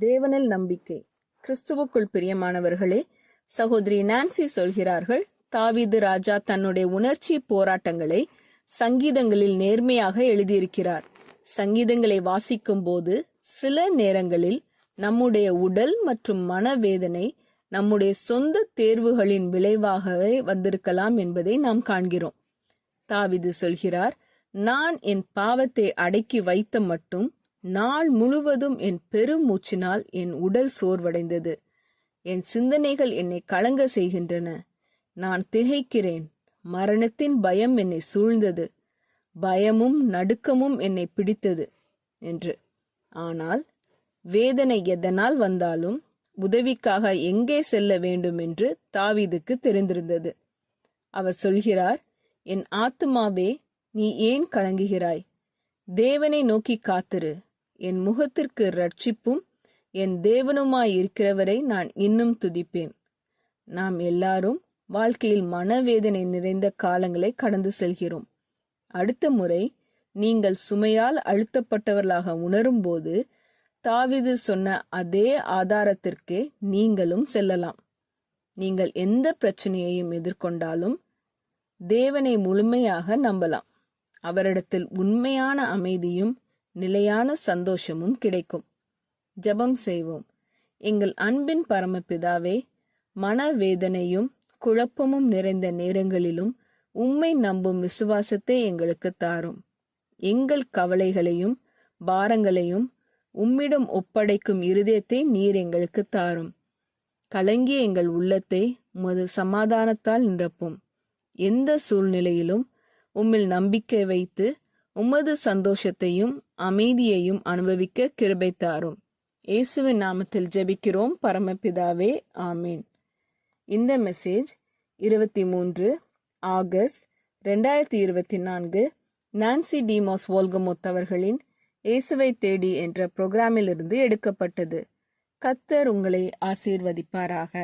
தேவனில் நம்பிக்கை. கிறிஸ்துவுக்குள் பிரியமானவர்களே, சகோதரி நான்சி சொல்கிறார்கள், தாவீது ராஜா தன்னுடைய உணர்ச்சி போராட்டங்களை சங்கீதங்களில் நேர்மையாக எழுதியிருக்கிறார். சங்கீதங்களை வாசிக்கும் போது சில நேரங்களில் நம்முடைய உடல் மற்றும் மனவேதனை நம்முடைய சொந்த தேர்வுகளின் விளைவாகவே வந்திருக்கலாம் என்பதை நாம் காண்கிறோம். தாவீது சொல்கிறார், நான் என் பாவத்தை அடக்கி வைத்த மட்டும் நாள் முழுவதும் என் பெருமூச்சினால் என் உடல் சோர்வடைந்தது. என் சிந்தனைகள் என்னை கலங்க செய்கின்றன. நான் திகைக்கிறேன். மரணத்தின் பயம் என்னை சூழ்ந்தது. பயமும் நடுக்கமும் என்னை பிடித்தது என்று. ஆனால் வேதனை எதனால் வந்தாலும் உதவிக்காக எங்கே செல்ல வேண்டும் என்று தாவீதுக்கு தெரிந்திருந்தது. அவர் சொல்கிறார், என் ஆத்துமாவே, நீ ஏன் கலங்குகிறாய்? தேவனை நோக்கி காத்திரு. என் முகத்திற்கு ரட்சிப்பும் என் தேவனுமாயிருக்கிறவரை நான் இன்னும் துதிப்பேன். நாம் எல்லாரும் வாழ்க்கையில் மனவேதனை நிறைந்த காலங்களை கடந்து செல்கிறோம். அடுத்த முறை நீங்கள் சுமையால் அழுத்தப்பட்டவர்களாக உணரும்போது தாவீது சொன்ன அதே ஆதாரத்திற்கே நீங்களும் செல்லலாம். நீங்கள் எந்த பிரச்சனையையும் எதிர்கொண்டாலும் தேவனை முழுமையாக நம்பலாம். அவரிடத்தில் உண்மையான அமைதியும் நிலையான சந்தோஷமும் கிடைக்கும். ஜெபம் செய்வோம். எங்கள் அன்பின் பரமபிதாவே, மனவேதனையும் குழப்பமும் நிறைந்த நேரங்களிலும் உம்மை நம்பும் விசுவாசத்தை எங்களுக்கு தாரும். எங்கள் கவலைகளையும் பாரங்களையும் உம்மிடம் ஒப்படைக்கும் இருதயத்தை நீர் எங்களுக்கு தாரும். கலங்கிய எங்கள் உள்ளத்தை உமது சமாதானத்தால் நிரப்பும். எந்த சூழ்நிலையிலும் உம்மில் நம்பிக்கை வைத்து உமது சந்தோஷத்தையும் அமைதியையும் அனுபவிக்க கிருபை தாரும். இயேசுவின் நாமத்தில் ஜெபிக்கிறோம் பரமபிதாவே, ஆமீன். இந்த மெசேஜ் 23 ஆகஸ்ட் 2024 நான்சி டிமோஸ் வோல்கமுத் அவர்களின் இயேசுவை தேடி என்ற புரோகிராமிலிருந்து எடுக்கப்பட்டது. கர்த்தர் உங்களை ஆசீர்வதிப்பாராக.